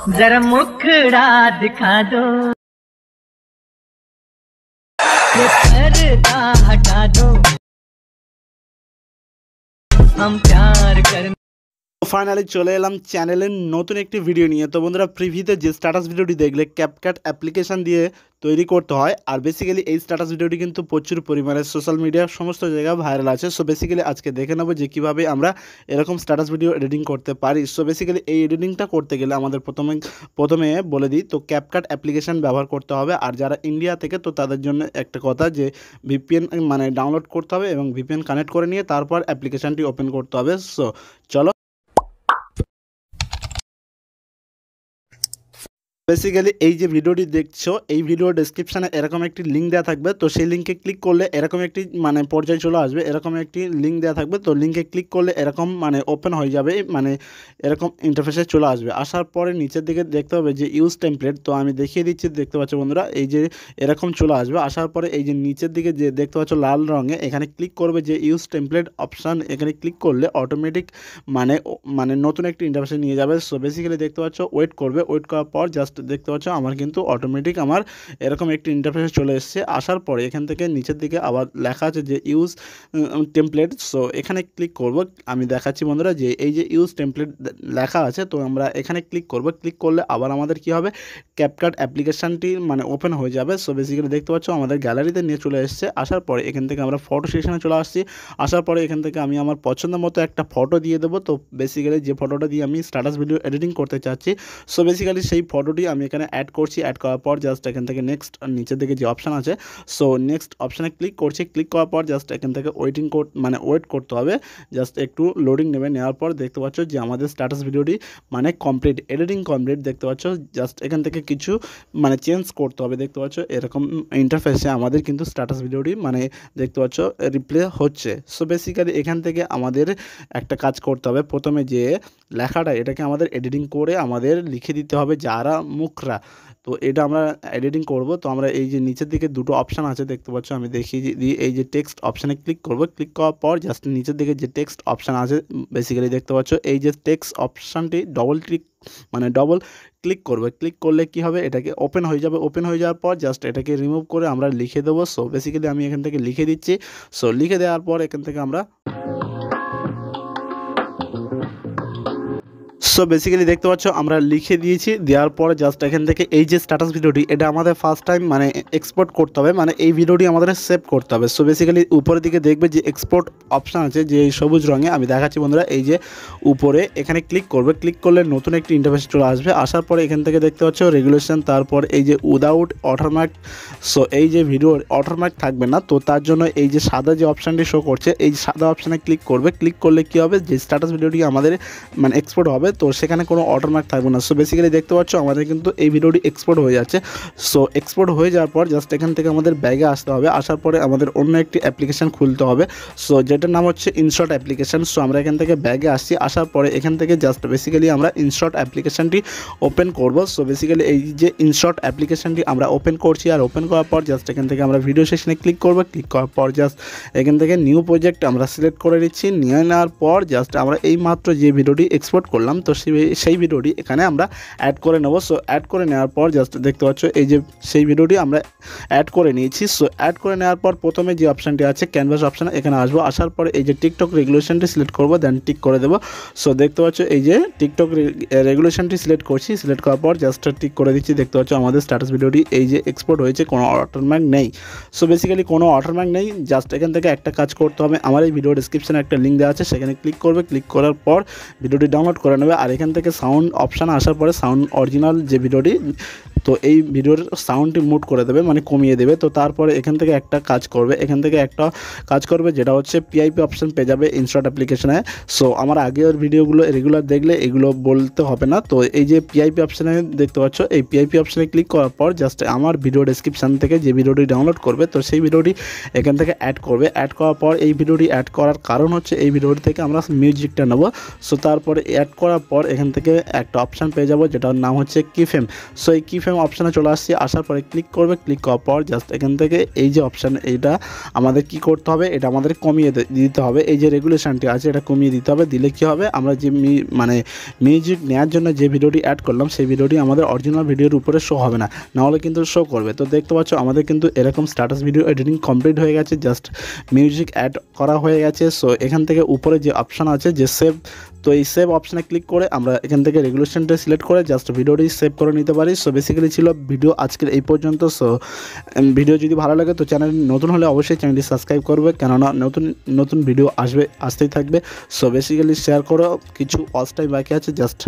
जरा मुखड़ा दिखा दो, ये पर्दा हटा दो, हम प्यार करने। फाइनली चले एलाम चैनेलेर नतून एकटी भिडियो निये। तो बंधुरा प्रिभिउते जे स्टैटास भिडियोटी देखले कैपकाट অ্যাপ্লিকেশন दिए तैरी करते हैं और बेसिकली ये स्टैटास भिडियोटी किन्तु प्रचुर परिमाणे सोशल मीडिया समस्त जगह भाइरल आछे। सो बेसिकली आज के देखे नेब जे किभाबे आमरा एरकम स्टैटास भिडियो एडिटिंग करते पारी। सो बेसिकली ये एडिटिंगटा करते गेले आमादेर प्रथमे बोले दी तो कैपकाट অ্যাপ্লিকেশন व्यवहार करते होबे। और जारा इंडिया थेके तो तादेर जोन्नो एकटा कथा जे VPN माने डाउनलोड करते होबे एबं VPN कानेक्ट करे निये तारपर অ্যাপ্লিকেশনটি ओपेन करते होबे। सो चलो बेसिकली এই যে ভিডিওটি দেখছো এই ভিডিওর ডেসক্রিপশনে এরকম একটি লিংক দেওয়া থাকবে। তো সেই লিংকে ক্লিক করলে এরকম একটি মানে পর্যায়ে চলে আসবে। এরকম একটি লিংক দেওয়া থাকবে। তো লিংকে ক্লিক করলে এরকম মানে ওপেন হয়ে যাবে, মানে এরকম ইন্টারফেসে চলে আসবে। আসার পরে নিচের দিকে দেখতে হবে যে ইউজ টেমপ্লেট। তো আমি দেখিয়ে দিচ্ছি, দেখতে পাচ্ছ বন্ধুরা এই যে এরকম চলে আসবে। আসার পরে এই যে নিচের দিকে যে দেখতে পাচ্ছ লাল রঙে এখানে ক্লিক করবে যে ইউজ টেমপ্লেট অপশান। এখানে ক্লিক করলে অটোমেটিক মানে নতুন একটি ইন্টারফেসে নিয়ে যাবে। সো বেসিক্যালি দেখতে পাচ্ছ ওয়েট করবে। ওয়েট করার পর জাস্ট দেখতে পাচ্ছ আমার কিন্তু অটোমেটিক আমার এরকম একটি ইন্টারফেসে চলে এসেছে। আসার পরে এখান থেকে নিচের দিকে আবার লেখা আছে যে ইউজ টেমপ্লেট। সো এখানে ক্লিক করব। আমি দেখাচ্ছি বন্ধুরা যে এই যে ইউজ টেমপ্লেট লেখা আছে, তো আমরা এখানে ক্লিক করব। ক্লিক করলে আবার আমাদের কি হবে, ক্যাপকাট অ্যাপ্লিকেশনটি মানে ওপেন হয়ে যাবে। সো বেসিক্যালি দেখতে পাচ্ছ আমাদের গ্যালারিতে নিয়ে চলে এসেছে। আসার পরে এখান থেকে আমরা ফটো সেকশনে চলে আসছি। আসার পরে এখান থেকে আমি আমার পছন্দ মতো একটা ফটো দিয়ে দেবো। তো বেসিক্যালি যে ফটোটা দিয়ে আমি স্ট্যাটাস ভিডিও এডিটিং করতে চাচ্ছি, সো বেসিক্যালি সেই ফটোটি আমি এখানে অ্যাড করছি। অ্যাড করার পর জাস্ট এখান থেকে নেক্সট নিচের দিকে যে অপশান আছে, সো নেক্সট অপশানে ক্লিক করছি। ক্লিক করার পর জাস্ট এখান থেকে ওয়েট করতে হবে। জাস্ট একটু লোডিং নেবে। নেওয়ার পর দেখতে পাচ্ছ যে আমাদের স্ট্যাটাস ভিডিওটি মানে কমপ্লিট, এডিটিং কমপ্লিট। দেখতে পাচ্ছ জাস্ট এখান থেকে কিছু মানে চেঞ্জ করতে হবে। দেখতে পাচ্ছ এরকম ইন্টারফেসে আমাদের কিন্তু স্ট্যাটাস ভিডিওটি মানে দেখতে পাচ্ছ রিপ্লে হচ্ছে। সো বেসিক্যালি এখান থেকে আমাদের একটা কাজ করতে হবে। প্রথমে যে লেখাটা এটাকে আমাদের এডিটিং করে আমাদের লিখে দিতে হবে যারা মুখরা। তো এটা আমরা এডিটিং করব। তো আমরা এই যে নিচের দিকে দুটো অপশান আছে দেখতে পাচ্ছ, আমি দেখিয়ে দিই। এই যে টেক্সট অপশানে ক্লিক করব। ক্লিক করার পর জাস্ট নিচের দিকে যে টেক্সট অপশান আছে বেসিক্যালি দেখতে পাচ্ছ এই যে টেক্সট অপশানটি ডবল ক্লিক করবে। ক্লিক করলে কি হবে, এটাকে ওপেন হয়ে যাবে। ওপেন হয়ে যাওয়ার পর জাস্ট এটাকে রিমুভ করে আমরা লিখে দেবো। সো বেসিক্যালি আমি এখান থেকে লিখে দিচ্ছি। সো লিখে দেওয়ার পর এখান থেকে আমরা সো বেসিক্যালি দেখতে পাচ্ছ আমরা লিখে দিয়েছি। দেওয়ার পরে জাস্ট এখান থেকে এই যে স্ট্যাটাস ভিডিওটি এটা আমাদের ফার্স্ট টাইম মানে এক্সপোর্ট করতে হবে, মানে এই ভিডিওটি আমাদের সেভ করতে হবে। সো বেসিক্যালি উপরের দিকে দেখবে যে এক্সপোর্ট অপশান আছে যে সবুজ রঙে, আমি দেখাচ্ছি বন্ধুরা এই যে উপরে এখানে ক্লিক করবে। ক্লিক করলে নতুন একটি ইন্টারফেস চলে আসবে। আসার পরে এখান থেকে দেখতে পাচ্ছ রেগুলেশন, তারপর এই যে উইদাউট ওয়াটারমার্ক। সো এই যে ভিডিওর ওয়াটারমার্ক থাকবে না, তো তার জন্য এই যে সাদা যে অপশানটি শো করছে এই সাদা অপশানে ক্লিক করবে। ক্লিক করলে কী হবে, যে স্ট্যাটাস ভিডিওটি আমাদের মানে এক্সপোর্ট হবে, তো সেখানে কোনো ওয়াটারমার্ক থাকবে না। সো বেসিক্যালি দেখতে পাচ্ছ আমাদের কিন্তু এই ভিডিওটি এক্সপোর্ট হয়ে যাচ্ছে। সো এক্সপোর্ট হয়ে যাওয়ার পর জাস্ট এখান থেকে আমাদের ব্যাগে আসতে হবে। আসার পরে আমাদের অন্য একটি অ্যাপ্লিকেশান খুলতে হবে, সো যেটার নাম হচ্ছে ইনশট অ্যাপ্লিকেশান। সো আমরা এখান থেকে ব্যাগে আসছি। আসার পরে এখান থেকে জাস্ট বেসিক্যালি আমরা ইনশট অ্যাপ্লিকেশানটি ওপেন করব। সো বেসিক্যালি এই যে ইনশট অ্যাপ্লিকেশানটি আমরা ওপেন করছি। আর ওপেন করার পর জাস্ট এখান থেকে আমরা ভিডিও সেকশনে ক্লিক করব। ক্লিক করার পর জাস্ট এখান থেকে নিউ প্রজেক্ট আমরা সিলেক্ট করে নিচ্ছি। নিয়ে নেওয়ার পর জাস্ট আমরা এই মাত্র যে ভিডিওটি এক্সপোর্ট করলাম, তো সেই ভিডিওটি এখানে আমরা অ্যাড করে নেব। সো অ্যাড করে নেওয়ার পর জাস্ট দেখতে পাচ্ছ এই যে সেই ভিডিওটি আমরা অ্যাড করে নিয়েছি। সো অ্যাড করে নেওয়ার পর প্রথমে যে অপশানটি আছে ক্যানভাস অপশান, এখানে আসবো। আসার পরে এই যে টিকটক রেগুলেশনটি সিলেক্ট করবো, দেন টিক করে দেবো। সো দেখতে পাচ্ছ এই যে টিকটক রেগুলেশনটি সিলেক্ট করছি। সিলেক্ট করার পর জাস্ট টিক করে দিচ্ছি। দেখতে পাচ্ছ আমাদের স্ট্যাটাস ভিডিওটি এই যে এক্সপোর্ট হয়েছে, কোনো ওয়াটারমার্ক নেই। সো বেসিক্যালি কোনো ওয়াটারমার্ক নেই। জাস্ট এখান থেকে একটা কাজ করতে হবে, আমার এই ভিডিও ডিসক্রিপশনে একটা লিঙ্ক দেওয়া আছে, সেখানে ক্লিক করবে। ক্লিক করার পর ভিডিওটি ডাউনলোড করে নেবে। আর এখান থেকে সাউন্ড অপশান আসার পরে সাউন্ড অরিজিনাল যে ভিডিওটি, তো এই ভিডিওর সাউন্ডটি মুট করে দেবে, মানে কমিয়ে দেবে। তো তারপরে এখান থেকে একটা কাজ করবে, যেটা হচ্ছে পিআইপি অপশান পেয়ে যাবে ইনশট অ্যাপ্লিকেশনে। সো আমার আগের ভিডিওগুলো রেগুলার দেখলে এগুলো বলতে হবে না। তো এই যে পিআইপি অপশানে দেখতে পাচ্ছ, এই পিআইপি অপশানে ক্লিক করার পর জাস্ট আমার ভিডিও ডেসক্রিপশান থেকে যে ভিডিওটি ডাউনলোড করবে, তো সেই ভিডিওটি এখান থেকে অ্যাড করবে। অ্যাড করার পর এই ভিডিওটি অ্যাড করার কারণ হচ্ছে এই ভিডিওটি থেকে আমরা মিউজিকটা নেব। সো তারপরে অ্যাড করার পর এখান থেকে একটা অপশান পেয়ে যাবো যেটার নাম হচ্ছে কিফেম। সো এই কিফেম অপশানে চলে আসছি, আসার পরে ক্লিক করবে, ক্লিক করার পর জাস্ট এখান থেকে এই যে অপশান এইটা আমাদের কি করতে হবে, এটা আমাদের কমিয়ে দিতে হবে। এই যে রেগুলেশনটি আছে এটা কমিয়ে দিতে হবে। দিলে কি হবে, আমরা যে মানে মিউজিক নেওয়ার জন্য যে ভিডিওটি অ্যাড করলাম সেই ভিডিওটি আমাদের অরিজিনাল ভিডিওর উপরে শো হবে না, নাহলে কিন্তু শো করবে। তো দেখতে পাচ্ছ আমাদের কিন্তু এরকম স্ট্যাটাস ভিডিও এডিটিং কমপ্লিট হয়ে গেছে, জাস্ট মিউজিক অ্যাড করা হয়ে গেছে। সো এখান থেকে উপরে যে অপশান আছে যে সেভ, তো এই সেভ অপশানে ক্লিক করে আমরা এখান থেকে রেগুলেশনটা সিলেক্ট করে জাস্ট ভিডিওটি সেভ করে নিতে পারি। সো বেসিক্যালি ছিল ভিডিও আজকের এই পর্যন্ত। সো ভিডিও যদি ভালো লাগে তো চ্যানেল নতুন হলে অবশ্যই চ্যানেলটি সাবস্ক্রাইব করবে, কেননা নতুন নতুন ভিডিও আসতেই থাকবে। সো বেসিক্যালি শেয়ার করো, কিছু ওয়াচ টাইম বাকি আছে, জাস্ট